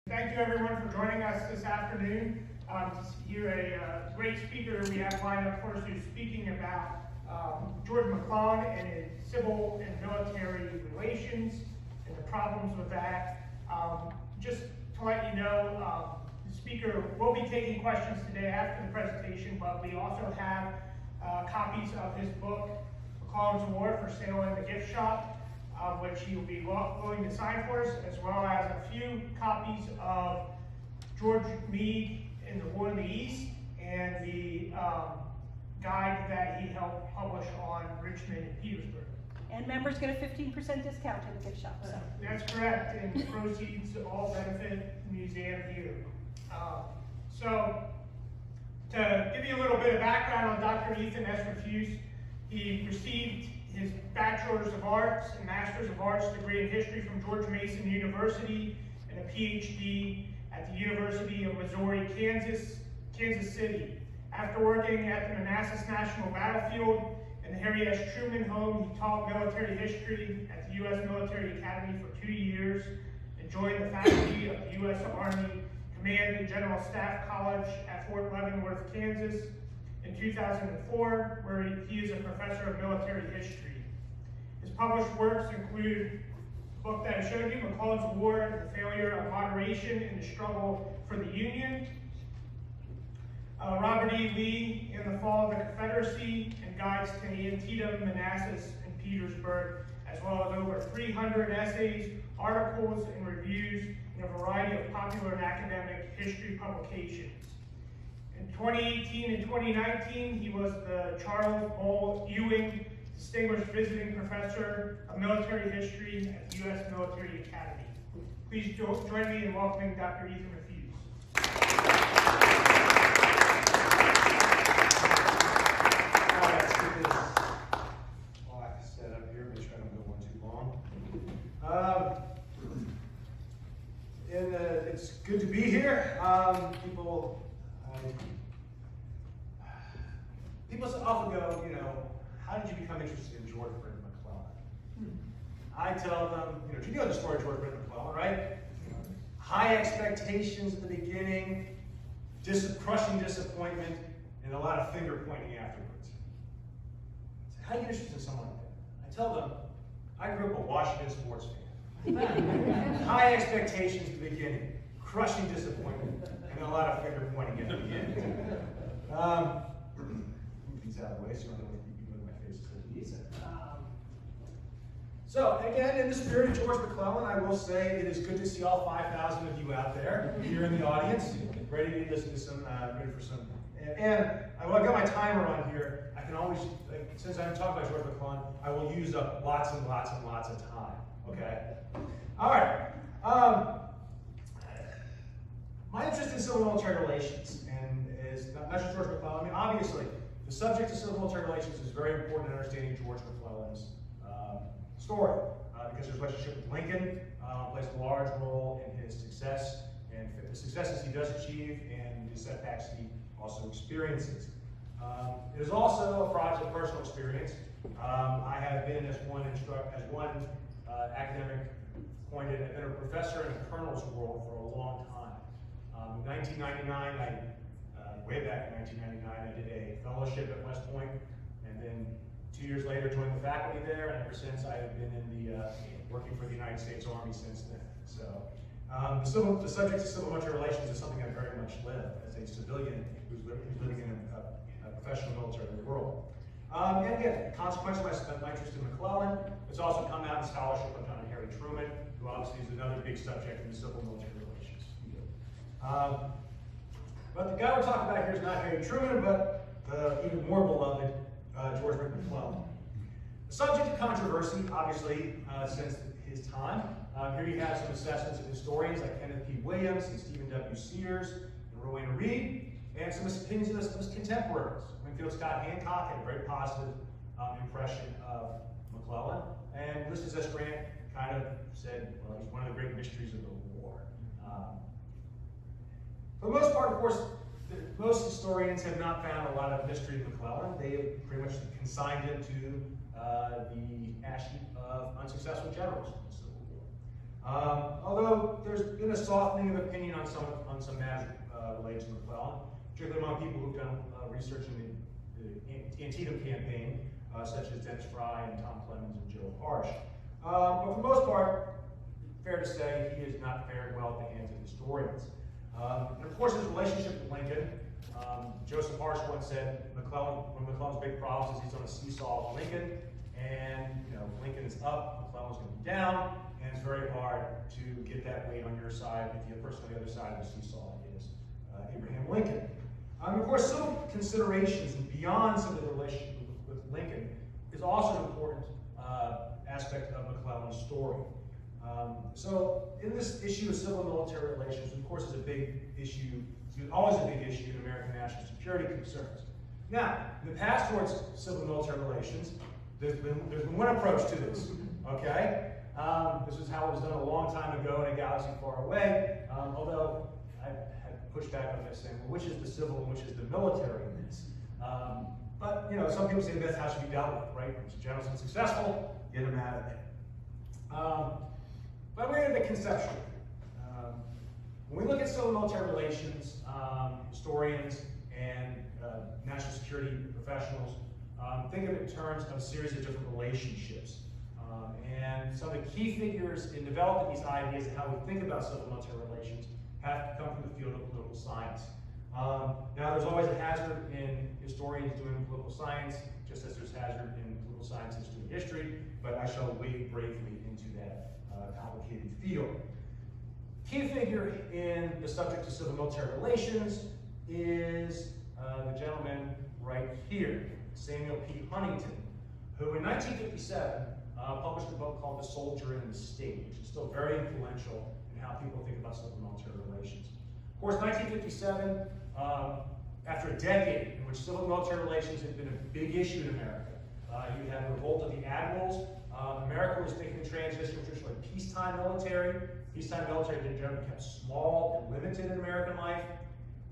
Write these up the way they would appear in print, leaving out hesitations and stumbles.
Thank you everyone for joining us this afternoon to hear a great speaker we have lined up for us who's speaking about George McClellan and his civil and military relations and the problems with that. Just to let you know, the speaker will be taking questions today after the presentation, but we also have copies of his book, McClellan's War, for sale in the gift shop, which he will be willing to sign for us, as well as a few copies of George Meade in the War in the East and the guide that he helped publish on Richmond and Petersburg. And members get a 15% discount at the gift shop. So. That's correct, and proceeds all benefit the museum here. So, to give you a little bit of background on Dr. Ethan S. Rafuse, he received his Bachelor's of Arts and Master's of Arts degree in History from George Mason University and a PhD at the University of Missouri, Kansas City. After working at the Manassas National Battlefield and the Harry S. Truman Home, he taught military history at the U.S. Military Academy for 2 years and joined the faculty of the U.S. Army Command and General Staff College at Fort Leavenworth, Kansas in 2004, where he is a professor of military history. His published works include the book that I showed you, McClellan's War and the Failure of Moderation in the Struggle for the Union, Robert E. Lee in the Fall of the Confederacy, and Guides to Antietam, Manassas, and Petersburg, as well as over 300 essays, articles, and reviews in a variety of popular and academic history publications. In 2018 and 2019, he was the Charles Bull Ewing Distinguished Visiting Professor of Military History at the U.S. Military Academy. Please join me in welcoming Dr. Ethan Rafuse. All right, let's get this block set up here, make sure I don't go one too long. It's good to be here. People often go, how did you become interested in George Brinton McClellan? I tell them, you know the story of George Brinton McClellan, right? High expectations at the beginning, crushing disappointment, and a lot of finger pointing afterwards. So how do you get interested in someone like that? I tell them, I grew up a Washington sports fan. High expectations at the beginning, crushing disappointment, and a lot of finger pointing at the end. Move these out of the way so you don't know what my face is going to be. So again, in the spirit of George McClellan, I will say it is good to see all 5,000 of you out there here in the audience, ready to listen to some, ready for some. And I've got my timer on here. I can always, since I'm talking about George McClellan, I will use up lots and lots and lots of time. Okay. All right. My interest in civil military relations and is not just George McClellan. I mean, obviously, the subject of civil military relations is very important in understanding George McClellan's story because his relationship with Lincoln plays a large role in his success and the successes he does achieve and the setbacks he also experiences. It is also a project of personal experience. I have been as one academic appointed, I've been a professor in the colonel's world for a long time. In 1999, way back in 1999, I did a fellowship at West Point, and then 2 years later joined the faculty there, and ever since I have been in the working for the United States Army since then. So the subject of civil military relations is something I very much live as a civilian who's living in a professional military world. And again, consequently, my interest in McClellan. It's also come out in scholarship I've done on Harry Truman, who obviously is another big subject in civil military relations. But the guy we're talking about here is not Harry Truman, but the even more beloved George Brinton McClellan. The subject of controversy, obviously, since his time. Here you have some assessments of historians like Kenneth P. Williams and Stephen W. Sears and Rowena Reed, and some opinions of his contemporaries. Winfield Scott Hancock had a very positive impression of McClellan, and Ulysses S. Grant kind of said, well, he's one of the great mysteries of the war. For the most part, of course, most historians have not found a lot of mystery in McClellan. They have pretty much consigned him to the ash heap of unsuccessful generals in the Civil War. Although there's been a softening of opinion on some matters related to McClellan, particularly among people who've done research in the Antietam campaign, such as Dennis Fry and Tom Clemens and Joe Harsh. But for the most part, fair to say he has not fared well at the hands of historians. And of course, his relationship with Lincoln. Joseph Harsh once said, one of McClellan's big problems is he's on a seesaw with Lincoln, and Lincoln is up, McClellan's going to be down, and it's very hard to get that weight on your side if the person on the other side of the seesaw is Abraham Lincoln. Of course, some considerations beyond some of the relationship with Lincoln is also an important aspect of McClellan's story. So in this issue of civil and military relations, of course, is a big issue. It's always a big issue in American national security concerns. Now, in the past towards civil and military relations, there's been one approach to this, okay? This is how it was done a long time ago in a galaxy far away, although I had pushed back on this saying, well, which is the civil and which is the military in this? But, some people say that's how it should be dealt with, right? If the general's unsuccessful, get him out of there. But we're in the conceptual. When we look at civil and military relations, historians and national security professionals think of it in terms of a series of different relationships. And some of the key figures in developing these ideas and how we think about civil and military relations have come from the field of political science. Now, there's always a hazard in historians doing political science, just as there's hazard in political scientists doing history, but I shall wade bravely into that complicated field. Key figure in the subject of civil military relations is the gentleman right here, Samuel P. Huntington, who in 1957 published a book called The Soldier and the State, which is still very influential in how people think about civil military relations. Of course, 1957, after a decade in which civil military relations had been a big issue in America, you had the revolt of the admirals. America was making the transition from traditionally peacetime military. Peacetime military had generally kept small and limited in American life.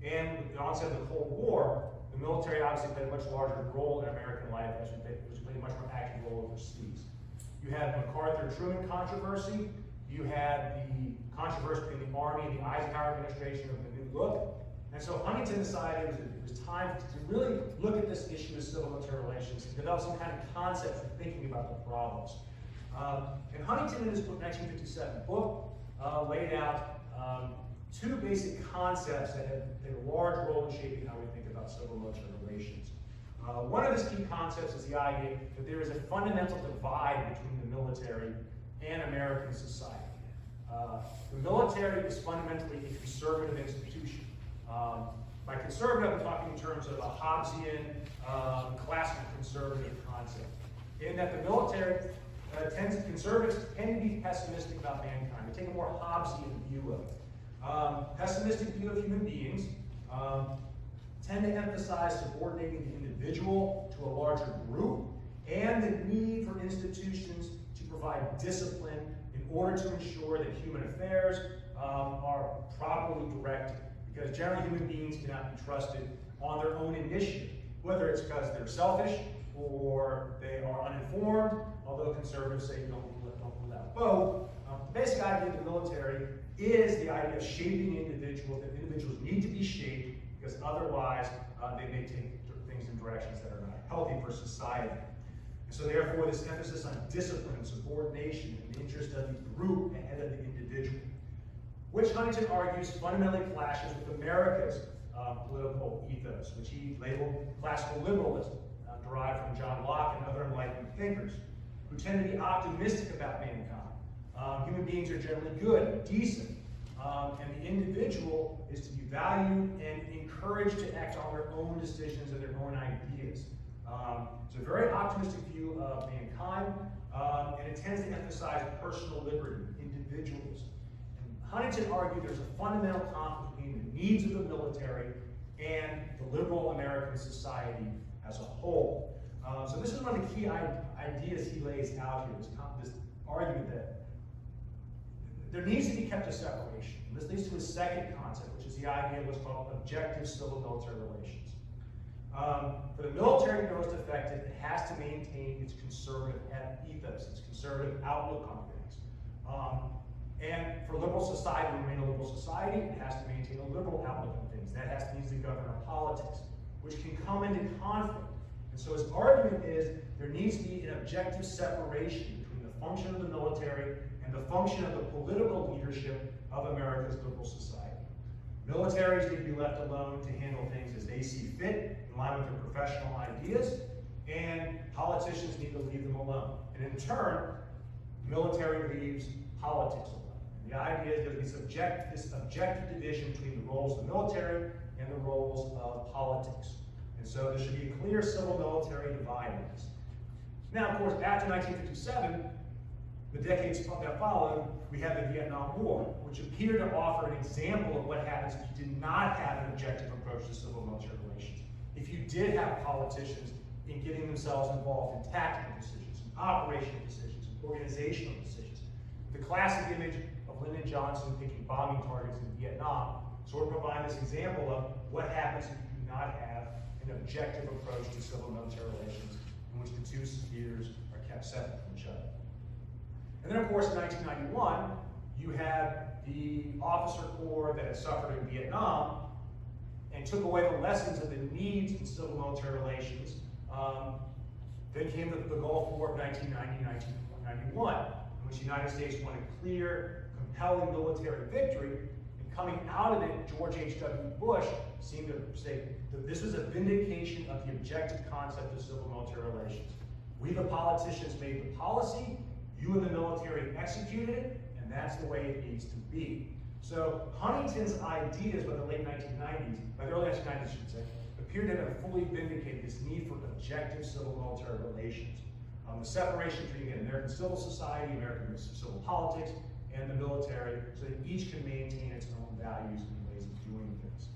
And with the onset of the Cold War, the military obviously played a much larger role in American life, as it played a much more active role overseas. You had MacArthur-Truman controversy. You had the controversy between the Army and the Eisenhower administration of the New Look. And so Huntington decided it was time to really look at this issue of civil military relations and develop some kind of concepts for thinking about the problems. And Huntington, in his 1957 book, laid out two basic concepts that have played a large role in shaping how we think about civil military relations. One of his key concepts is the idea that there is a fundamental divide between the military and American society. The military is fundamentally a conservative institution. By conservative, I'm talking in terms of a Hobbesian, classical conservative concept. In that the military conservatives tend to be pessimistic about mankind. They take a more Hobbesian view of it. Pessimistic view of human beings tend to emphasize subordinating the individual to a larger group and the need for institutions to provide discipline in order to ensure that human affairs are properly directed. Because generally human beings cannot be trusted on their own initiative, whether it's because they're selfish or they are uninformed, although conservatives say don't rule out both. The basic idea of the military is the idea of shaping individuals, that individuals need to be shaped because otherwise they may take things in directions that are not healthy for society. And so therefore this emphasis on discipline and subordination in the interest of the group ahead of the individual, which Huntington argues fundamentally clashes with America's political ethos, which he labeled classical liberalism, derived from John Locke and other enlightenment thinkers, who tend to be optimistic about mankind. Human beings are generally good and decent, and the individual is to be valued and encouraged to act on their own decisions and their own ideas. It's a very optimistic view of mankind, and it tends to emphasize personal liberty, individualism. Huntington argued there's a fundamental conflict between the needs of the military and the liberal American society as a whole. So this is one of the key ideas he lays out here, this argument that there needs to be kept a separation. This leads to his second concept, which is the idea of what's called objective civil-military relations. For the military to be most effective, it has to maintain its conservative ethos, its conservative outlook on things. And for liberal society to remain a liberal society, it has to maintain a liberal outlook on things. That needs to govern our politics, which can come into conflict. And so his argument is there needs to be an objective separation between the function of the military and the function of the political leadership of America's liberal society. Militaries need to be left alone to handle things as they see fit, in line with their professional ideas, and politicians need to leave them alone. And in turn, the military leaves politics alone. And the idea is there's this objective division between the roles of the military and the roles of politics. And so there should be a clear civil-military divide in this. Now, of course, after 1957, the decades that followed, we had the Vietnam War, which appeared to offer an example of what happens if you did not have an objective approach to civil-military relations. If you did have politicians in getting themselves involved in tactical decisions, in operational decisions, in organizational decisions. The classic image of Lyndon Johnson picking bombing targets in Vietnam sort of provide this example of what happens if you do not have an objective approach to civil-military relations in which the two spheres are kept separate from each other. And then, of course, in 1991, you had the officer corps that had suffered in Vietnam and took away the lessons of the needs in civil-military relations. Then came the Gulf War of 1990-1991, in which the United States won a clear, compelling military victory. And coming out of it, George H.W. Bush seemed to say that this was a vindication of the objective concept of civil-military relations. We, the politicians, made the policy. You and the military executed it, and that's the way it needs to be. So Huntington's ideas by the late 1990s, by the early 1990s, I should say, appeared to have fully vindicated this need for objective civil-military relations. The separation between American civil society, American civil politics, and the military, so that each can maintain its own values and ways of doing things.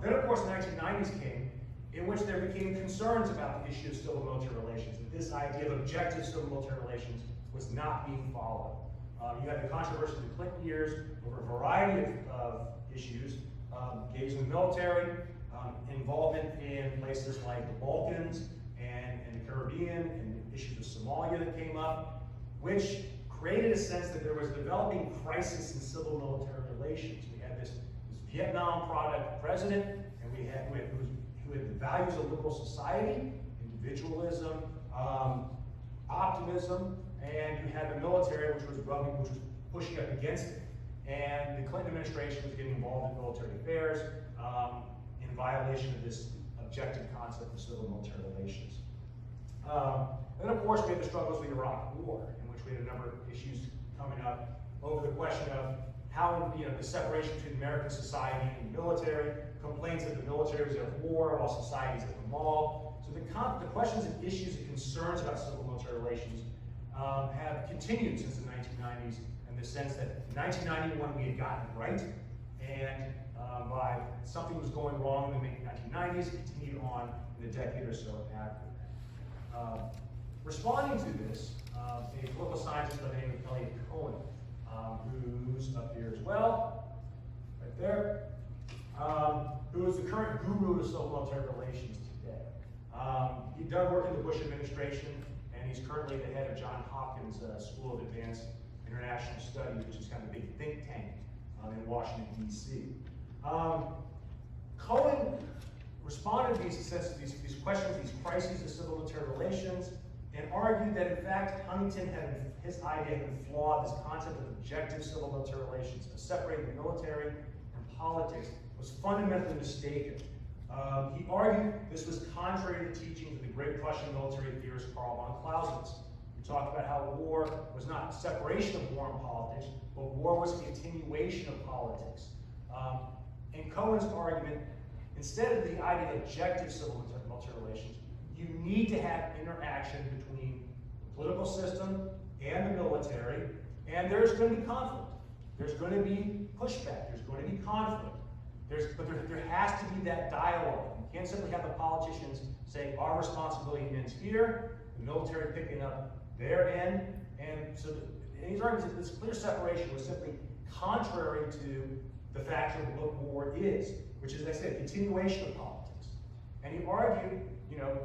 Then, of course, the 1990s came, in which there became concerns about the issue of civil-military relations, that this idea of objective civil-military relations was not being followed. You had the controversy of the Clinton years over a variety of issues, gays in the military, involvement in places like the Balkans and the Caribbean, and issues of Somalia that came up, which created a sense that there was a developing crisis in civil-military relations. We had this Vietnam product president, and who had the values of liberal society, individualism, optimism, and you had the military, which was pushing up against it. And the Clinton administration was getting involved in military affairs in violation of this objective concept of civil-military relations. And then, of course, we had the struggles of the Iraq War, in which we had a number of issues coming up over the question of how, the separation between American society and the military, complaints that the military was at war while society is at the mall. So the questions and issues and concerns about civil-military relations have continued since the 1990s, in the sense that in 1991 we had gotten it right, and by something was going wrong in the 1990s, it continued on in the decade or so after that. Responding to this, a political scientist by the name of Cohen, who's up here as well, right there, who is the current guru of civil-military relations today. He done work in the Bush administration, and he's currently the head of Johns Hopkins School of Advanced International Studies, which is kind of a big think tank in Washington, D.C. Cohen responded to these questions, these crises of civil-military relations, and argued that, in fact, Huntington his idea had been flawed. This concept of objective civil-military relations, of separating the military and politics, was fundamentally mistaken. He argued this was contrary to the teachings of the great Prussian military theorist Karl von Clausewitz. He talked about how war was not separation of war and politics, but war was a continuation of politics. In Cohen's argument, instead of the idea of objective civil-military relations, you need to have interaction between the political system and the military, and there's going to be conflict. There's going to be pushback. There's going to be conflict. But there has to be that dialogue. You can't simply have the politicians say, our responsibility ends here, the military picking up their end, and so he's arguing that this clear separation was simply contrary to the fact of what war is, which is, as I said, continuation of politics. And he argued,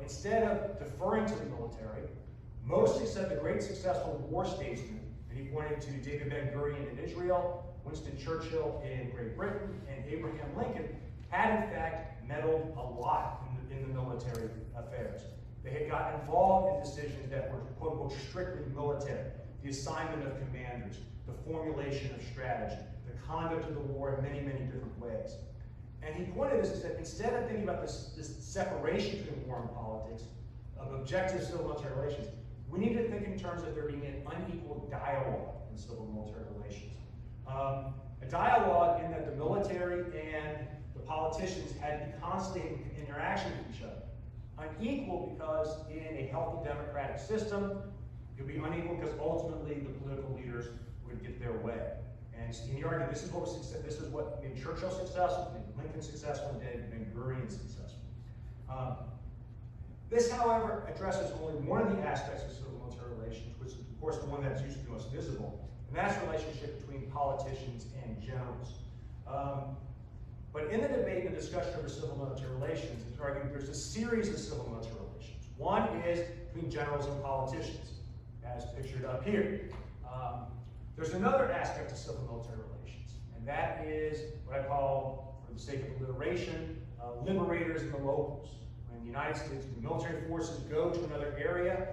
instead of deferring to the military, most except the great successful war statesmen, and And he pointed to David Ben-Gurion in Israel, Winston Churchill in Great Britain, and Abraham Lincoln had in fact meddled a lot in the military affairs. They had gotten involved in decisions that were, quote unquote, strictly military. The assignment of commanders, the formulation of strategy, the conduct of the war in many, many different ways. And he pointed this and said, instead of thinking about this separation between war and politics, of objective civil-military relations, we need to think in terms of there being an unequal dialogue in civil-military relations. A dialogue in that the military and the politicians had to be constantly in interaction with each other. Unequal because in a healthy democratic system, it would be unequal because ultimately the political leaders would get their way. And he argued this is what made Churchill successful, made Lincoln successful, and David Ben-Gurion successful. This, however, addresses only one of the aspects of civil-military relations, which is, of course, the one that's usually the most visible, and that's the relationship between politicians and generals. But in the debate and the discussion over civil-military relations, it's argued there's a series of civil-military relations. One is between generals and politicians, as pictured up here. There's another aspect of civil-military relations, and that is what I call, for the sake of alliteration, liberators and the locals. When the United States military forces go to another area,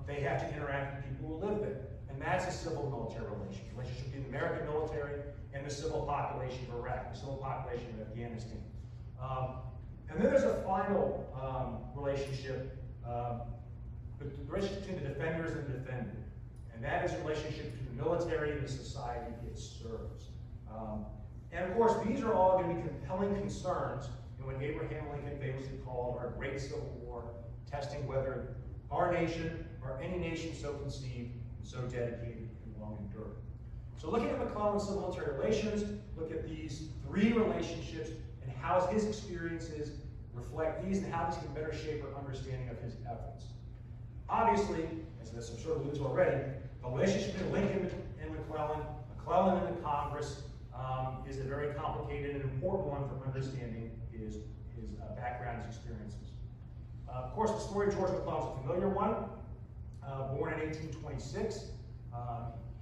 they have to interact with people who live there. And that's a civil-military relationship between the American military and the civil population of Iraq, the civil population of Afghanistan. And then there's a final relationship, the relationship between the defenders and the defended. And that is a relationship between the military and the society it serves. And of course, these are all going to be compelling concerns in what Abraham Lincoln famously called our Great Civil War, testing whether our nation or any nation so conceived and so dedicated and long endured. So looking at McClellan's civil-military relations, look at these three relationships and how his experiences reflect these and how these can better shape our understanding of his efforts. Obviously, as I've sort of alluded to already, the relationship between Lincoln and McClellan, McClellan and the Congress, is a very complicated and important one for understanding his background, his experiences. Of course, the story of George McClellan is a familiar one. Born in 1826,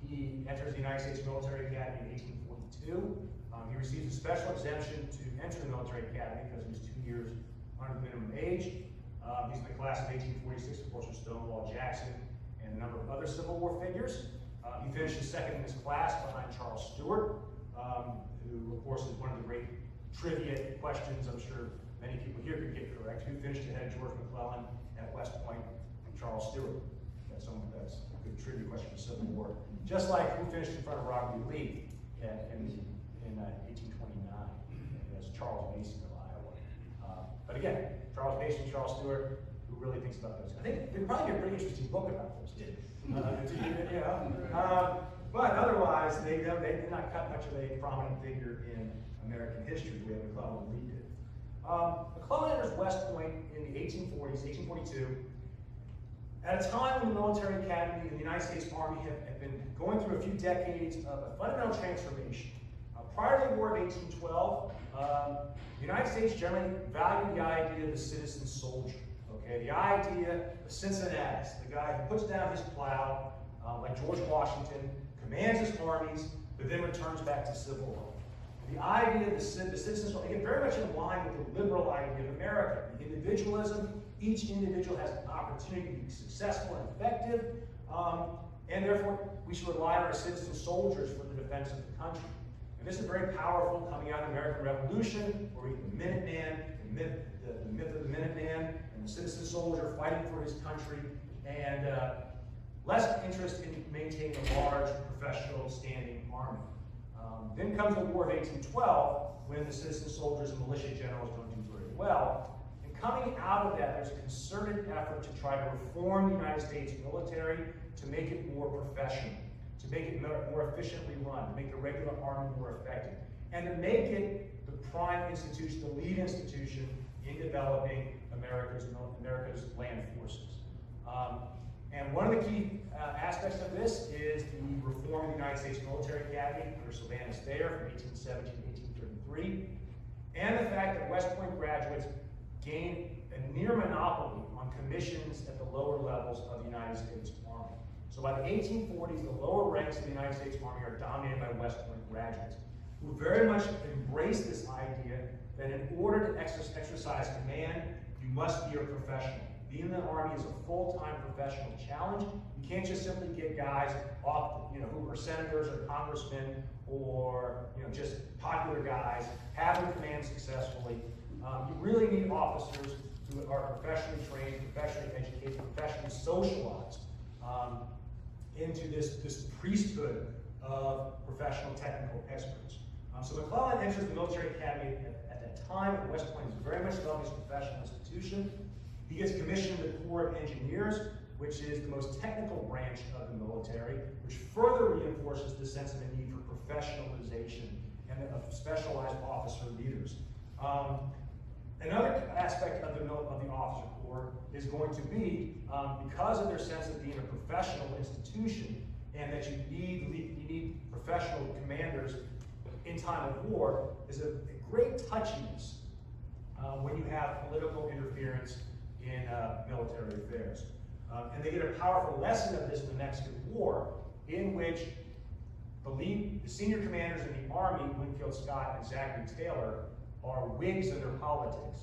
he enters the United States Military Academy in 1842. He receives a special exemption to enter the military academy because he was 2 years under the minimum age. He's in the class of 1846, of course, with Stonewall Jackson and a number of other Civil War figures. He finishes second in his class behind Charles Stewart, who, of course, is one of the great trivia questions I'm sure many people here could get correct. Who finished ahead of George McClellan at West Point and Charles Stewart? That's a good trivia question for the Civil War. Just like who finished in front of Robert E. Lee in 1829, as Charles Mason of Iowa. But again, Charles Mason, Charles Stewart, who really thinks about those? I think there'd probably be a pretty interesting book about those two. But otherwise, they did not cut much of a prominent figure in American history the way McClellan and Lee did. McClellan enters West Point in the 1840s, 1842, at a time when the military academy and the United States Army have been going through a few decades of a fundamental transformation. Prior to the War of 1812, the United States generally valued the idea of the citizen soldier. Okay, the idea of Cincinnatus, the guy who puts down his plow, like George Washington, commands his armies, but then returns back to civil life. The idea of the citizen soldier, again, very much in line with the liberal idea of America. The individualism, each individual has an opportunity to be successful and effective, and therefore we should rely on our citizen soldiers for the defense of the country. And this is very powerful coming out of the American Revolution, where we get the Minuteman, the myth of the Minuteman, and the citizen soldier fighting for his country, and less interest in maintaining a large, professional, standing army. Then comes the War of 1812, when the citizen soldiers and militia generals don't do very well. And coming out of that, there's a concerted effort to try to reform the United States military to make it more professional, to make it more efficiently run, to make the regular army more effective, and to make it the prime institution, the lead institution in developing America's land forces. And one of the key aspects of this is the reform of the United States Military Academy under Sylvanus Thayer from 1817 to 1833, and the fact that West Point graduates gain a near monopoly on commissions at the lower levels of the United States Army. So by the 1840s, the lower ranks of the United States Army are dominated by West Point graduates, who very much embrace this idea that in order to exercise command, you must be a professional. Being in the Army is a full-time professional challenge. You can't just simply get guys off, who are senators or congressmen or, just popular guys, having command successfully. You really need officers who are professionally trained, professionally educated, professionally socialized into this priesthood of professional technical experts. So McClellan enters the military academy at that time. West Point is very much known as a professional institution. He gets commissioned in the Corps of Engineers, which is the most technical branch of the military, which further reinforces the sense of the need for professionalization and of specialized officer leaders. Another aspect of the officer corps is going to be, because of their sense of being a professional institution, and that you need professional commanders in time of war, is a great touchiness when you have political interference in military affairs. And they get a powerful lesson of this in the Mexican War, in which the senior commanders in the Army, Winfield Scott and Zachary Taylor, are Whigs in their politics.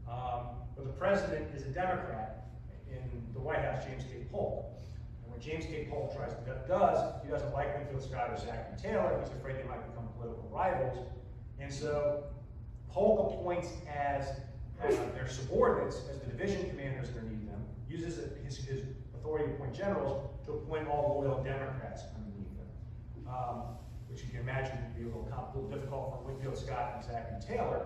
But the president is a Democrat in the White House, James K. Polk. And what James K. Polk he doesn't like Winfield Scott or Zachary Taylor. He's afraid they might become political rivals. And so Polk appoints as their subordinates, as the division commanders underneath them, uses his authority to appoint generals to appoint all loyal Democrats underneath them. Which you can imagine would be a little difficult for Winfield Scott and Zachary Taylor.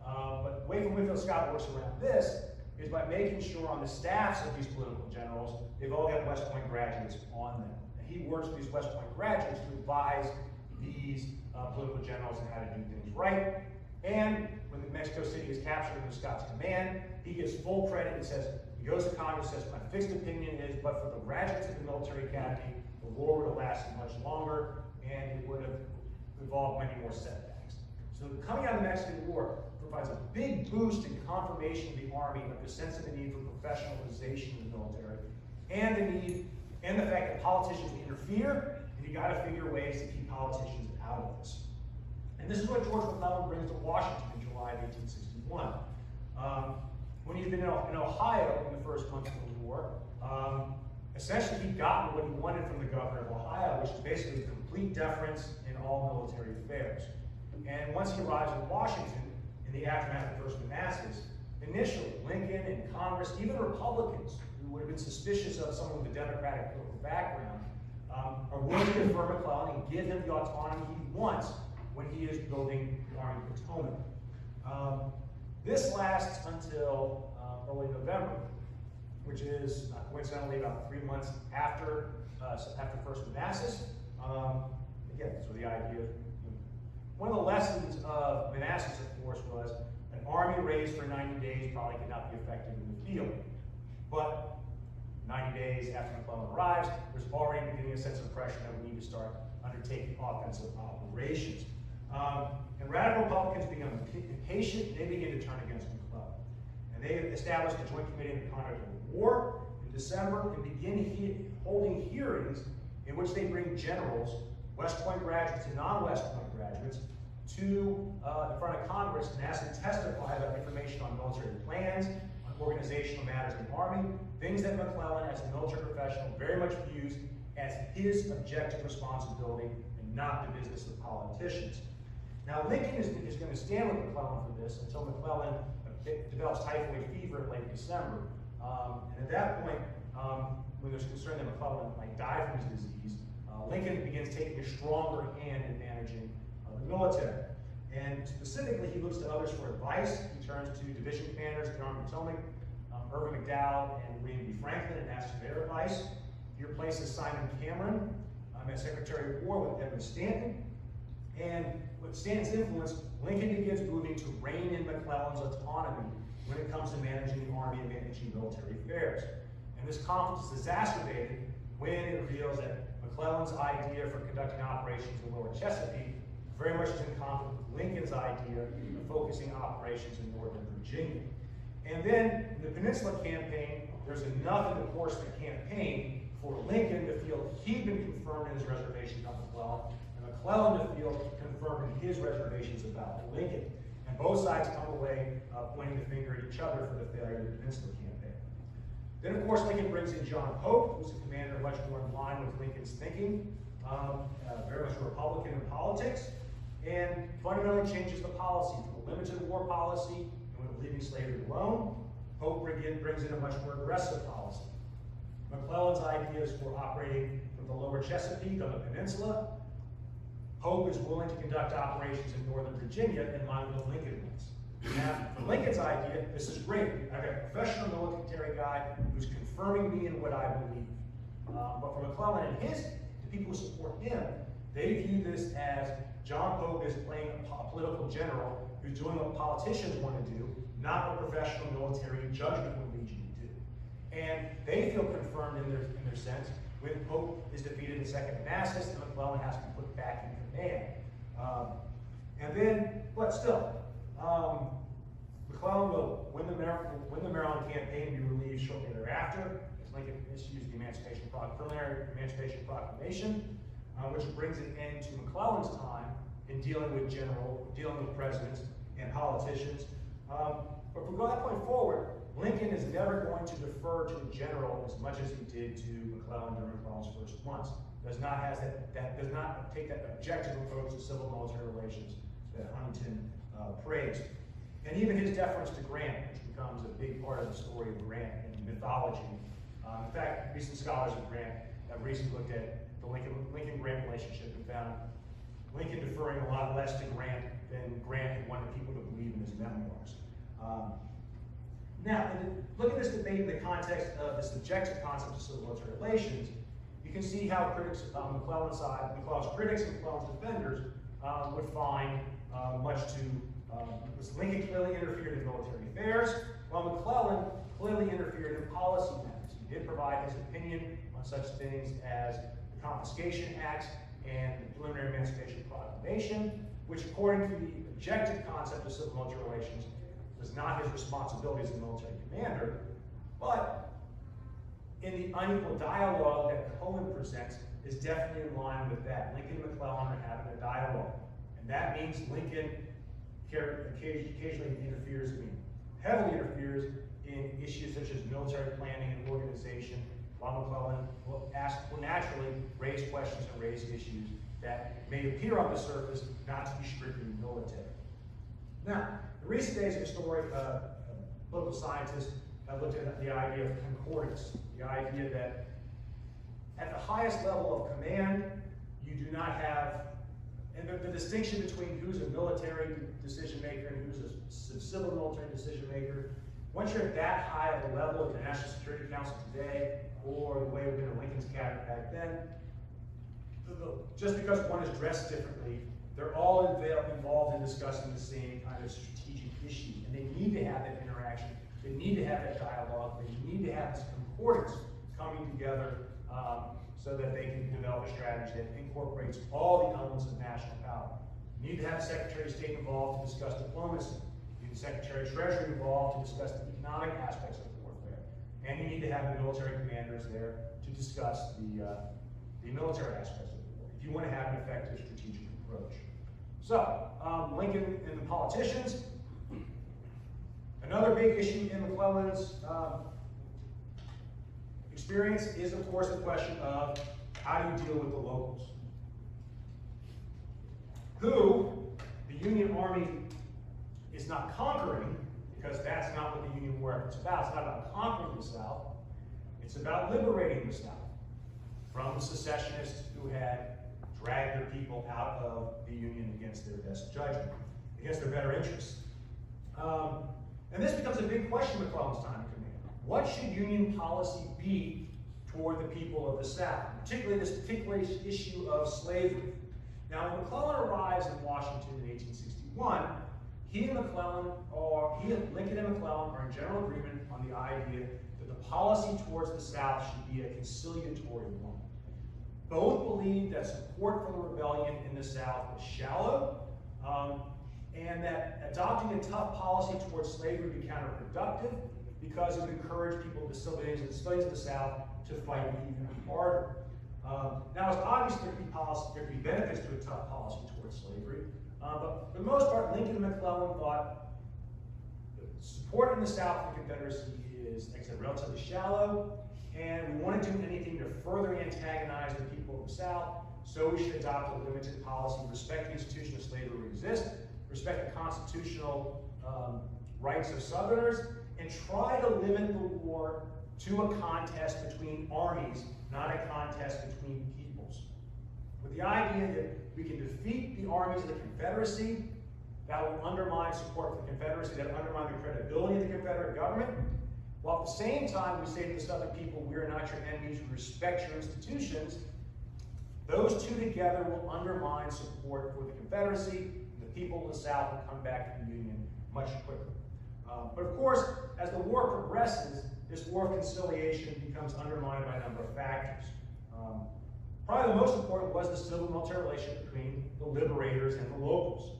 But the way Winfield Scott works around this is by making sure on the staffs of these political generals, they've all got West Point graduates on them. And he works with these West Point graduates to advise these political generals on how to do things right. And when Mexico City is captured under Scott's command, he gets full credit and says, he goes to Congress and says, my fixed opinion is, but for the graduates of the military academy, the war would have lasted much longer, and it would have involved many more setbacks. So coming out of the Mexican War provides a big boost in confirmation of the Army of the sense of the need for professionalization in the military, and the fact that politicians interfere, and you got to figure ways to keep politicians out of this. And this is what George McClellan brings to Washington in July of 1861. When he'd been in Ohio in the first months of the war, essentially he'd gotten what he wanted from the governor of Ohio, which is basically complete deference in all military affairs. And once he arrives in Washington, in the aftermath of the First Manassas, initially Lincoln and Congress, even Republicans who would have been suspicious of someone with a Democratic political background, are willing to defer McClellan and give him the autonomy he wants when he is building the Army of the Potomac. This lasts until early November, which is coincidentally about 3 months after First Manassas. Again, so the idea of, one of the lessons of Manassas, of course, was an army raised for 90 days probably could not be effective in the field. But 90 days after McClellan arrives, there's already beginning a sense of pressure that we need to start undertaking offensive operations. And radical Republicans become impatient, they begin to turn against McClellan. And they established a joint committee on the conduct of the war in December and begin holding hearings in which they bring generals, West Point graduates and non-West Point graduates, to in front of Congress and ask them to testify about information on military plans, on organizational matters in the Army, things that McClellan, as a military professional, very much views as his objective responsibility and not the business of politicians. Now, Lincoln is going to stand with McClellan for this until McClellan develops typhoid fever in late December. And at that point, when there's concern that McClellan might die from his disease, Lincoln begins taking a stronger hand in managing the military. And specifically, he looks to others for advice. He turns to division commanders in the Army of the Potomac, Irvin McDowell and William B. Franklin, and asks for their advice. He replaces Simon Cameron as Secretary of War with Edwin Stanton. And with Stanton's influence, Lincoln begins moving to rein in McClellan's autonomy when it comes to managing the Army and managing military affairs. And this conflict is exacerbated when it reveals that McClellan's idea for conducting operations in Lower Chesapeake very much is in conflict with Lincoln's idea of focusing operations in Northern Virginia. And then in the Peninsula Campaign, there's enough in the course of the campaign for Lincoln to feel feel he'd been confirmed in his reservations about McClellan, and McClellan to feel confirmed in his reservations about Lincoln. And both sides come away pointing the finger at each other for the failure of the Peninsula Campaign. Then, of course, Lincoln brings in John Pope, who's a commander much more in line with Lincoln's thinking, very much a Republican in politics, and fundamentally changes the policy from a limited war policy and leaving slavery alone. Pope brings in a much more aggressive policy. McClellan's ideas were operating from the lower Chesapeake on the peninsula. Pope is willing to conduct operations in northern Virginia in line with what Lincoln wants. Now, for Lincoln's idea, this is great. I've got a professional military guy who's confirming me in what I believe. But for McClellan and the people who support him, they view this as John Pope is playing a political general who's doing what politicians want to do, not what professional military judgment would lead you to do. And they feel confirmed in their sense when Pope is defeated in Second Manassas and McClellan has to be put back in command. But still, McClellan will win the Maryland campaign and be relieved shortly thereafter, as Lincoln issues the preliminary Emancipation Proclamation, which brings an end to McClellan's time in dealing with presidents and politicians. But from that point forward, Lincoln is never going to defer to a general as much as he did to McClellan during McClellan's first months. Does not take that objective approach to civil military relations that Huntington praised. And even his deference to Grant, which becomes a big part of the story of Grant and mythology. In fact, recent scholars of Grant have recently looked at the Lincoln-Grant relationship and found Lincoln deferring a lot less to Grant than Grant had wanted people to believe in his memoirs. Now, look at this debate in the context of the subjective concept of civil military relations. You can see how critics, McClellan's critics and McClellan's defenders would find Lincoln clearly interfered in military affairs, while McClellan clearly interfered in policy matters. He did provide his opinion on such things as the Confiscation Acts and the Preliminary Emancipation Proclamation, which, according to the objective concept of civil military relations, was not his responsibility as a military commander, but in the unequal dialogue that Cohen presents is definitely in line with that. Lincoln and McClellan are having a dialogue, and that means Lincoln occasionally heavily interferes in issues such as military planning and organization, while McClellan will naturally raise questions and raise issues that may appear on the surface not to be strictly military. Now, in recent days, political scientists have looked at the idea of concordance, the idea that at the highest level of command, you do not have, and the distinction between who's a military decision maker and who's a civil military decision maker. Once you're at that high of a level of the National Security Council today, or the way it would have been in Lincoln's cabinet back then, just because one is dressed differently, they're all involved in discussing the same kind of strategic issue, and they need to have that interaction. They need to have that dialogue. They need to have this concordance coming together so that they can develop a strategy that incorporates all the elements of national power. You need to have the Secretary of State involved to discuss diplomacy. You need the Secretary of Treasury involved to discuss the economic aspects of warfare. And you need to have the military commanders there to discuss the military aspects of the war, if you want to have an effective strategic approach. So, Lincoln and the politicians. Another big issue in McClellan's experience is, of course, the question of how do you deal with the locals, who the Union Army is not conquering, because that's not what the Union war effort is about. It's not about conquering the South. It's about liberating the South from the secessionists who had dragged their people out of the Union against their best judgment, against their better interests. And this becomes a big question in McClellan's time in command. What should Union policy be toward the people of the South, particularly this particular issue of slavery? Now, when McClellan arrives in Washington in 1861, Lincoln and McClellan are in general agreement on the idea that the policy towards the South should be a conciliatory one. Both believed that support for the rebellion in the South was shallow, and that adopting a tough policy towards slavery would be counterproductive because it would encourage the civilians of the South to fight even harder. But for the most part, Lincoln and McClellan thought support in the South for the Confederacy is, like I said, relatively shallow, and we want to do anything to further antagonize the people of the South, so we should adopt a limited policy, respect the institution of slavery exist, respect the constitutional rights of Southerners, and try to limit the war to a contest between armies, not a contest between peoples. With the idea that we can defeat the armies of the Confederacy, that will undermine support for the Confederacy, that will undermine the credibility of the Confederate government, while at the same time we say to the Southern people, we are not your enemies, we respect your institutions. Those two together will undermine support for the Confederacy, and the people of the South will come back to the Union much quicker. But of course, as the war progresses, this war of conciliation becomes undermined by a number of factors. Probably the most important was the civil-military relationship between the liberators and the locals.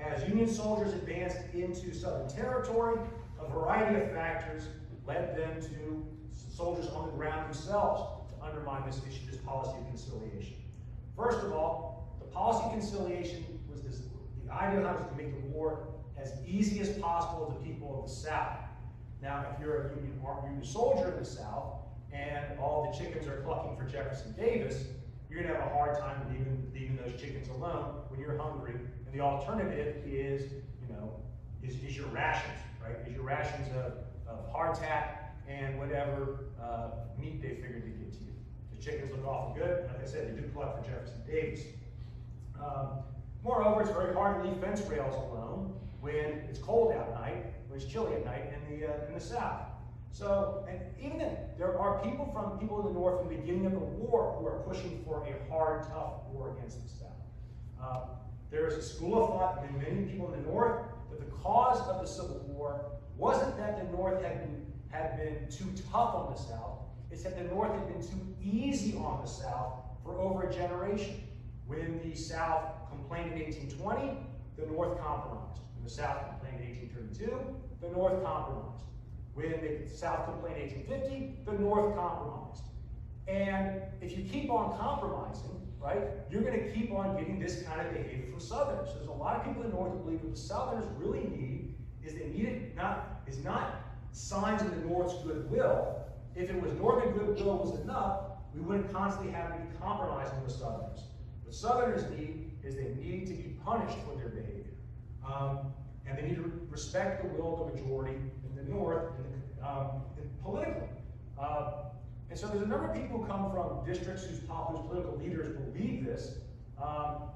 As Union soldiers advanced into Southern territory, a variety of factors led them to soldiers on the ground themselves to undermine this policy of conciliation. First of all, the policy of conciliation was the idea was to make the war as easy as possible to the people of the South. Now, if you're a Union soldier in the South and all the chickens are clucking for Jefferson Davis, you're going to have a hard time leaving those chickens alone when you're hungry. And the alternative is, is your rations, right? Is your rations of hardtack and whatever meat they figured to get to you. The chickens look awful good. Like I said, they do cluck for Jefferson Davis. Moreover, it's very hard to leave fence rails alone when it's cold at night, when it's chilly at night in the South. So, and even then, there are people in the North from the beginning of the war who are pushing for a hard, tough war against the South. There is a school of thought in many people in the North that the cause of the Civil War wasn't that the North had been too tough on the South, it's that the North had been too easy on the South for over a generation. When the South complained in 1820, the North compromised. When the South complained in 1832, the North compromised. When the South complained in 1850, the North compromised. And if you keep on compromising, right, you're going to keep on getting this kind of behavior from Southerners. There's a lot of people in the North who believe what the Southerners really need is not signs of the North's goodwill. If it was Northern goodwill was enough, we wouldn't constantly have to be compromising with Southerners. What Southerners need is they need to be punished for their behavior. And they need to respect the will of the majority in the North politically. And so there's a number of people who come from districts whose political leaders believe this.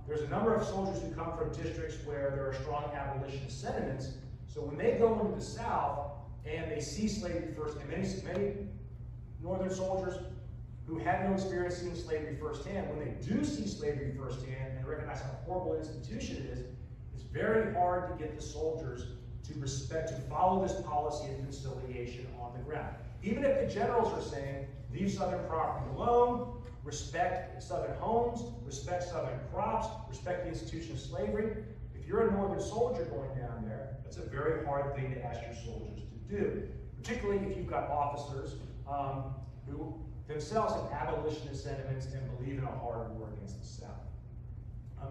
There's a number of soldiers who come from districts where there are strong abolitionist sentiments. So when they go into the South and they see slavery first, and many Northern soldiers who had no experience seeing slavery firsthand, when they do see slavery firsthand and recognize how horrible an institution it is, it's very hard to get the soldiers to follow this policy of conciliation on the ground. Even if the generals are saying, leave Southern property alone, respect Southern homes, respect Southern crops, respect the institution of slavery, if you're a Northern soldier going down there, that's a very hard thing to ask your soldiers to do, particularly if you've got officers who themselves have abolitionist sentiments and believe in a hard war against the South.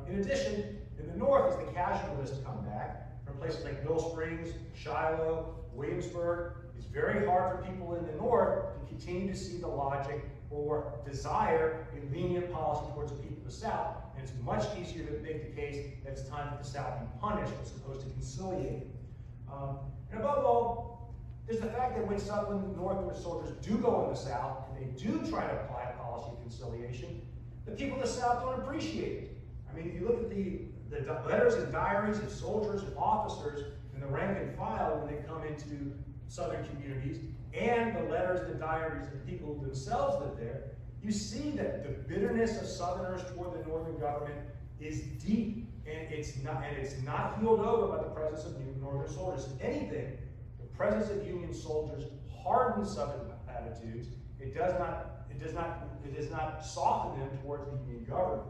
In addition, in the North, as the casualty lists come back, from places like Mill Springs, Shiloh, Williamsburg, it's very hard for people in the North to continue to see the logic or desire a lenient policy towards the people of the South. And it's much easier to make the case that it's time for the South be punished as opposed to conciliated. And above all, there's the fact that when Northern soldiers do go in the South and they do try to apply a policy of conciliation, the people of the South don't appreciate it. I mean, if you look at the letters and diaries of soldiers and officers in the rank and file when they come into Southern communities, and the letters and the diaries of the people who themselves live there, you see that the bitterness of Southerners toward the Northern government is deep, and it's not healed over by the presence of Northern soldiers. If anything, the presence of Union soldiers hardens Southern attitudes. It does not soften them towards the Union government.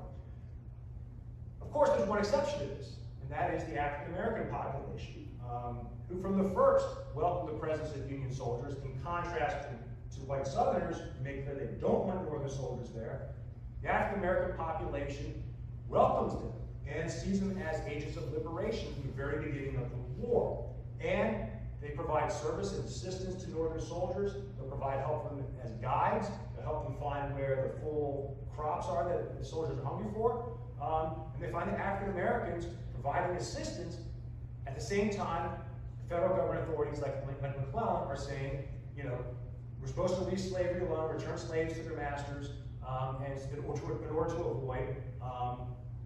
Of course, there's one exception to this, and that is the African American population, who from the first welcomed the presence of Union soldiers, in contrast to white Southerners who make clear they don't want Northern soldiers there. The African American population welcomes them and sees them as agents of liberation from the very beginning of the war. And they provide service and assistance to Northern soldiers. They'll provide help for them as guides. They'll help them find where the full crops are that the soldiers are hungry for. And they find that African Americans providing assistance. At the same time, federal government authorities like McClellan are saying, you know, we're supposed to leave slavery alone, return slaves to their masters, and in order to avoid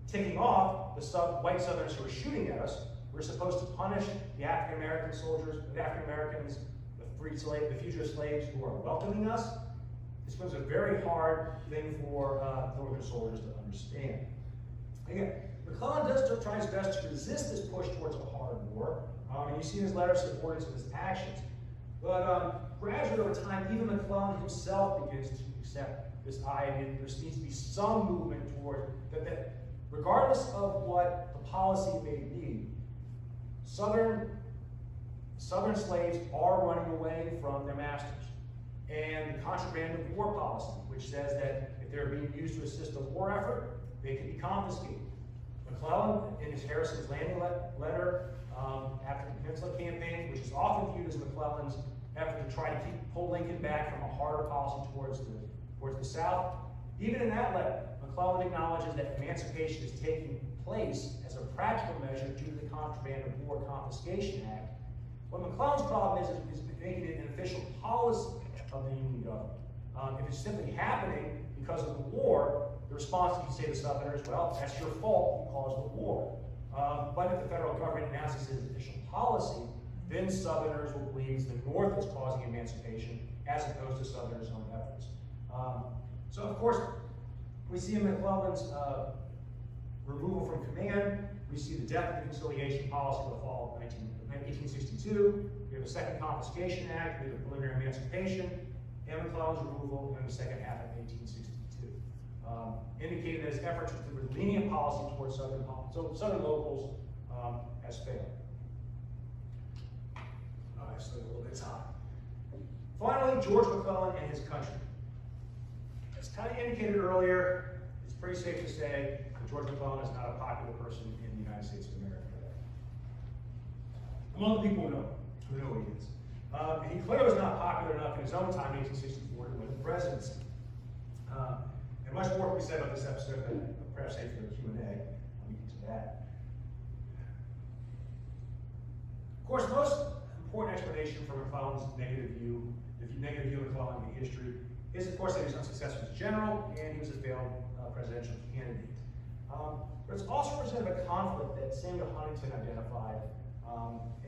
ticking off the white Southerners who are shooting at us. We're supposed to punish the African American soldiers, the African Americans, the fugitive slaves who are welcoming us. This was a very hard thing for Northern soldiers to understand. Again, McClellan does try his best to resist this push towards a hard war, and you see in his letter supporting his actions. But gradually over time, even McClellan himself begins to accept this idea that there needs to be some movement toward that regardless of what the policy may be, Southern slaves are running away from their masters. And the contraband of war policy, which says that if they're being used to assist a war effort, they can be confiscated. McClellan, in his Harrison's Landing letter after the Peninsula Campaign, which is often viewed as McClellan's effort to try to pull Lincoln back from a harder policy towards the South, even in that letter, McClellan acknowledges that emancipation is taking place as a practical measure due to the Contraband of War Confiscation Act. What McClellan's problem is making it an official policy of the Union government. If it's simply happening because of the war, the response, you say to Southerners, well, that's your fault, you caused the war. But if the federal government announces its official policy, then Southerners will believe it's the North that's causing emancipation as opposed to Southerners' own efforts. So, of course, we see in McClellan's removal from command, we see the death of the conciliation policy in the fall of 1862. We have a second Confiscation Act, we have a preliminary emancipation, and McClellan's removal in the second half of 1862. Indicated that his efforts with the lenient policy towards Southern locals has failed. All right, so a little bit of time. Finally, George McClellan and his country. As kind of indicated earlier, it's pretty safe to say that George McClellan is not a popular person in the United States of America today. Among the people who know who he is. He clearly was not popular enough in his own time in 1864 to win the presidency. And much more can be said about this episode, but perhaps save for the Q&A. I'll get to that. Of course, the most important explanation for McClellan's negative view of McClellan in history is, of course, that he was unsuccessful as a general and he was a failed presidential candidate. But it's also presented a conflict that Samuel Huntington identified,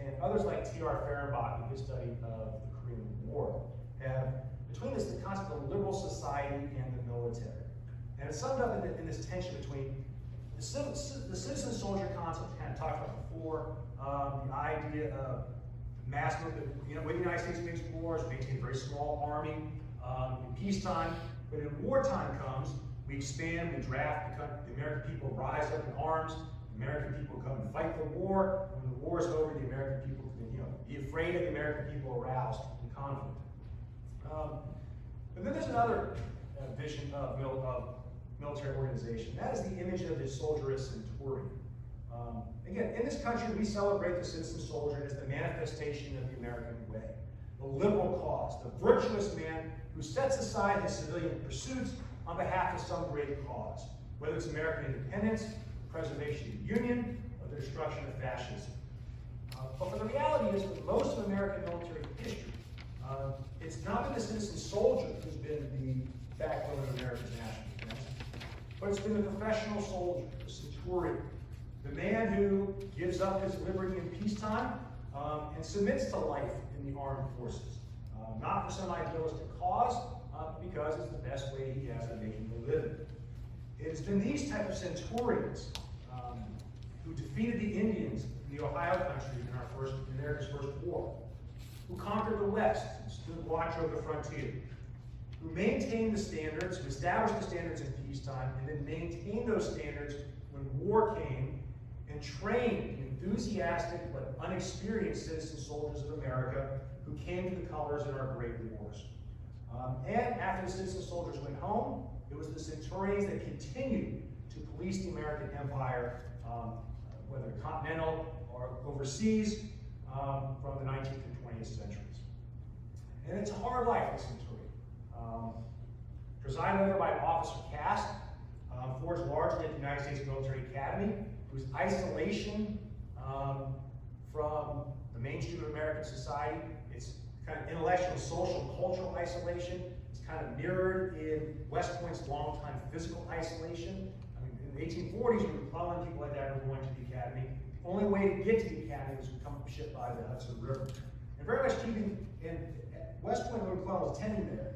and others like T.R. Fehrenbach in his study of the Korean War have between the concept of liberal society and the military. And it's summed up in this tension between the citizen-soldier concept kind of talked about before, the idea of mass movement. You know, when the United States makes wars, we maintain a very small army in peacetime. But in wartime comes, we expand, we draft, the American people rise up in arms, the American people come and fight the war. When the war is over, the American people can, be afraid of the American people aroused in conflict. But then there's another vision of military organization. That is the image of the soldieress centurion. Again, in this country, we celebrate the citizen soldier as the manifestation of the American way, the liberal cause, the virtuous man who sets aside his civilian pursuits on behalf of some great cause, whether it's American independence, the preservation of the Union, or the destruction of fascism. But for the reality is, for most of American military history, it's not been the citizen soldier who's been the backbone of America's national defense, but it's been the professional soldier, the centurion, the man who gives up his liberty in peacetime and submits to life in the armed forces, not for some idealistic cause, because it's the best way he has of making a living. It's been these type of centurions who defeated the Indians in the Ohio country in America's first war, who conquered the West and stood watch over the frontier, who maintained the standards, who established the standards in peacetime, and then maintained those standards when war came, and trained the enthusiastic but unexperienced citizen soldiers of America who came to the colors in our great wars. And after the citizen soldiers went home, it was the centurions that continued to police the American empire whether continental or overseas, from the 19th and 20th centuries. And it's a hard life, this centurion. Presided over by an officer caste, forged largely at the United States Military Academy, whose isolation from the mainstream of American society, it's kind of intellectual, social, cultural isolation. It's kind of mirrored in West Point's longtime physical isolation. I mean, in the 1840s, when McClellan, people like that were going to the academy, the only way to get to the academy was to come ship by the Hudson River. And very much keeping in West Point, when McClellan was attending there,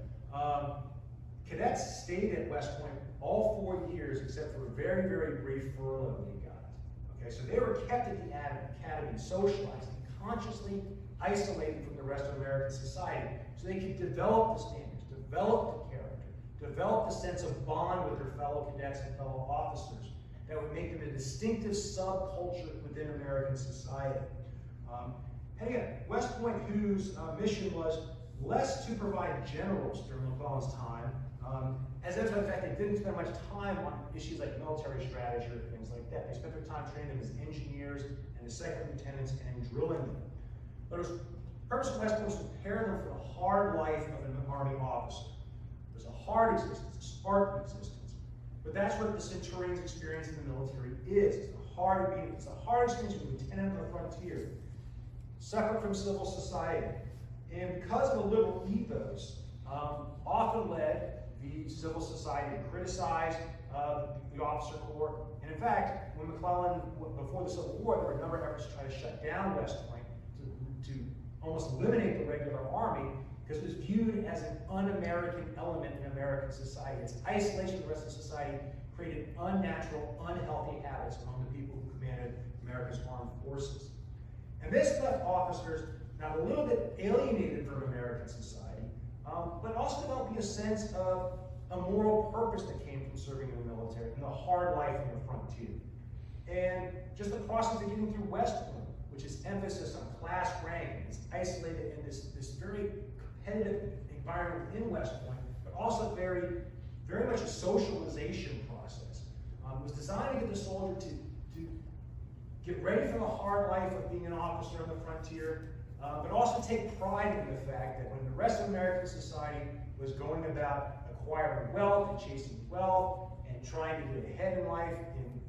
cadets stayed at West Point all 4 years, except for a very, very brief furlough they got. Okay, so they were kept at the academy, socialized, and consciously isolated from the rest of American society, so they could develop the standards, develop the character, develop the sense of bond with their fellow cadets and fellow officers that would make them a distinctive subculture within American society. And again, West Point, whose mission was less to provide generals during McClellan's time, as a matter of fact, they didn't spend much time on issues like military strategy or things like that. They spent their time training them as engineers and as second lieutenants and drilling them. But the purpose of West Point was to prepare them for the hard life of an Army officer. It was a hard existence, a Spartan existence. But that's what the centurion's experience in the military is. It's the hard experience of a lieutenant on the frontier, separate from civil society. And because of the liberal ethos, often led the civil society to criticize the officer corps. And in fact, when McClellan, before the Civil War, there were a number of efforts to try to shut down West Point, to almost eliminate the regular army, because it was viewed as an un-American element in American society. Its isolation from the rest of society created unnatural, unhealthy habits among the people who commanded America's armed forces. And this left officers not a little bit alienated from American society, but also developing a sense of a moral purpose that came from serving in the military and the hard life on the frontier. And just the process of getting through West Point, which is emphasis on class rank, it's isolated in this very competitive environment within West Point, but also very much a socialization process. It was designed to get the soldier to get ready for the hard life of being an officer on the frontier, but also take pride in the fact that when the rest of American society was going about acquiring wealth and chasing wealth and trying to get ahead in life in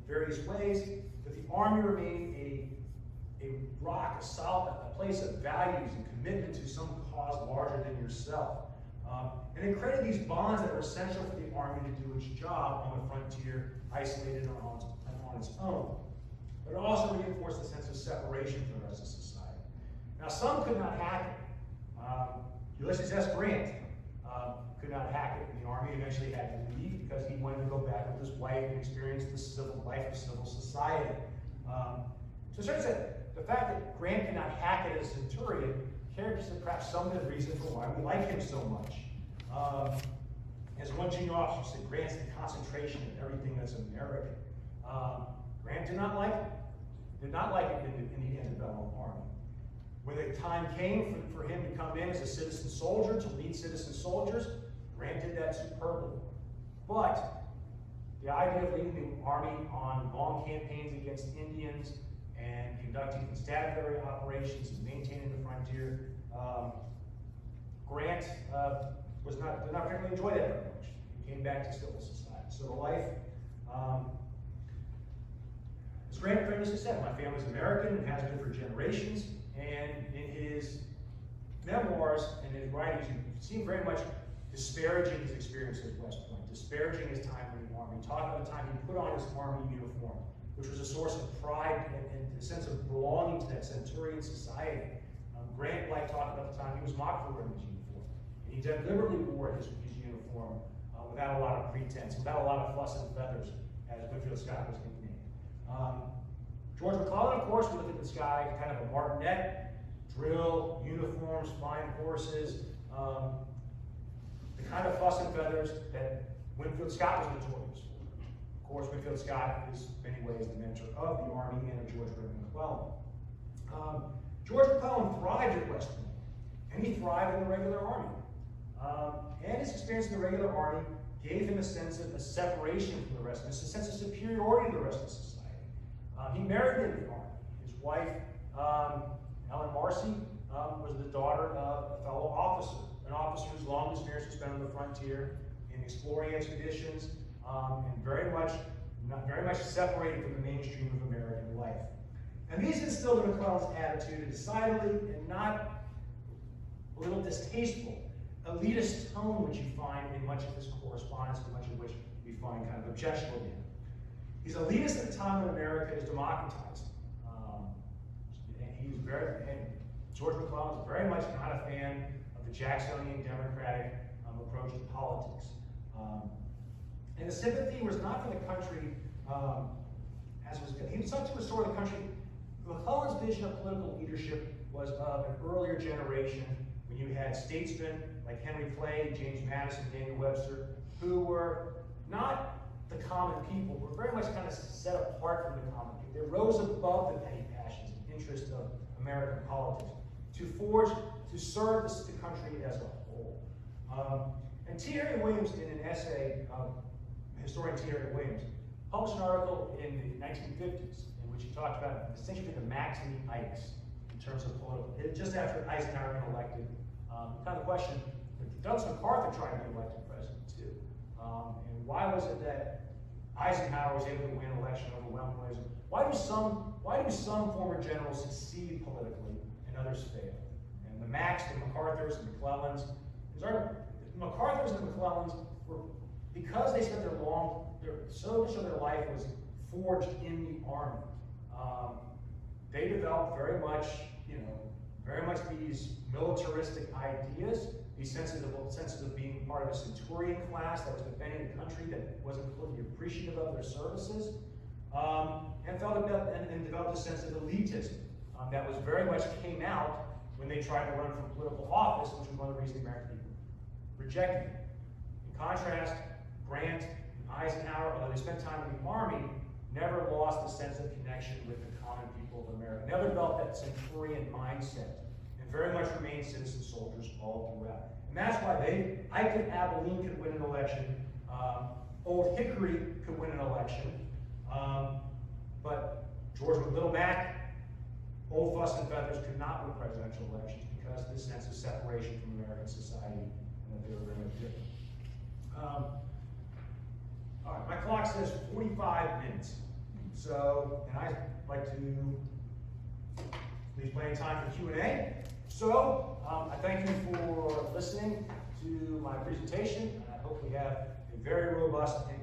various ways, that the Army remained a rock, a place of values and commitment to some cause larger than yourself. And it created these bonds that were essential for the Army to do its job on the frontier, isolated on its own. But it also reinforced the sense of separation from the rest of society. Now, some could not hack it. Ulysses S. Grant could not hack it in the Army. He eventually had to leave because he wanted to go back with his wife and experience the civil life of civil society. So it turns out the fact that Grant could not hack it as a centurion carries perhaps some of the reason for why we like him so much. As one junior officer said, Grant's the concentration of everything that's American. Grant did not like it. Did not like it in the antebellum Army. When the time came for him to come in as a citizen soldier, to lead citizen soldiers, Grant did that superbly. But the idea of leading the Army on long campaigns against Indians and conducting constabulary operations and maintaining the frontier, Grant did not particularly enjoy that very much. He came back to civil society, civil life. As Grant famously said, my family's American and has been for generations. And in his memoirs and his writings, you seem very much disparaging his experiences at West Point, disparaging his time in the Army, talking about the time he put on his Army uniform, which was a source of pride and a sense of belonging to that centurion society. Grant liked talking about the time he was mocked for wearing his uniform. And he deliberately wore his uniform without a lot of pretense, without a lot of fuss and feathers, as Winfield Scott was nicknamed. George McClellan, of course, we look at this guy, kind of a martinet, drill, uniforms, flying horses, the kind of fuss and feathers that Winfield Scott was notorious for. Of course, Winfield Scott is in many ways the mentor of the Army and of George McClellan. George McClellan thrived at West Point, and he thrived in the regular Army. And his experience in the regular Army gave him a sense of a separation from the rest, a sense of superiority to the rest of society. He married in the Army. His wife, Ellen Marcy, was the daughter of a fellow officer, an officer whose long experience was spent on the frontier in exploring expeditions, and very much separated from the mainstream of American life. And these instilled in McClellan's attitude a decidedly and not a little distasteful, elitist tone which you find in much of his correspondence, and much of which we find kind of objectionable in. He's elitist at the time when America is democratizing. And George McClellan was very much not a fan of the Jacksonian democratic approach to politics. And the sympathy was not for the country as was good. He sought to restore the country. McClellan's vision of political leadership was of an earlier generation when you had statesmen like Henry Clay, James Madison, Daniel Webster, who were not the common people, were very much kind of set apart from the common people. They rose above the petty passions and interests of American politics to serve the country as a whole. And T. Harry Williams, in an essay, historian T. Harry Williams, published an article in the 1950s in which he talked about the distinction between the Macs and the Ikes in terms of political. Just after Eisenhower had been elected, kind of question, Douglas MacArthur tried to be elected president too. And why was it that Eisenhower was able to win an election overwhelmingly? Why do some former generals succeed politically and others fail? And the Macs, the MacArthurs, the McClellans, the MacArthurs and the McClellans were, because they spent so much of their life was forged in the Army. They developed very much these militaristic ideas, these senses of being part of a centurion class that was defending the country, that wasn't fully appreciative of their services, and developed a sense of elitism that was very much came out when they tried to run for political office, which was one of the reasons the American people rejected it. In contrast, Grant and Eisenhower, although they spent time in the Army, never lost the sense of connection with the common people of America. Never developed that centurion mindset, and very much remained citizen soldiers all throughout. And that's why Ike and Abilene could win an election, Old Hickory could win an election, but Little Mac, Old Fuss and Feathers could not win presidential elections because of this sense of separation from American society and that they were very much different. All right, my clock says 45 minutes. So, and I'd like to leave plenty of time for Q&A. So, I thank you for listening to my presentation, and I hope we have a very robust and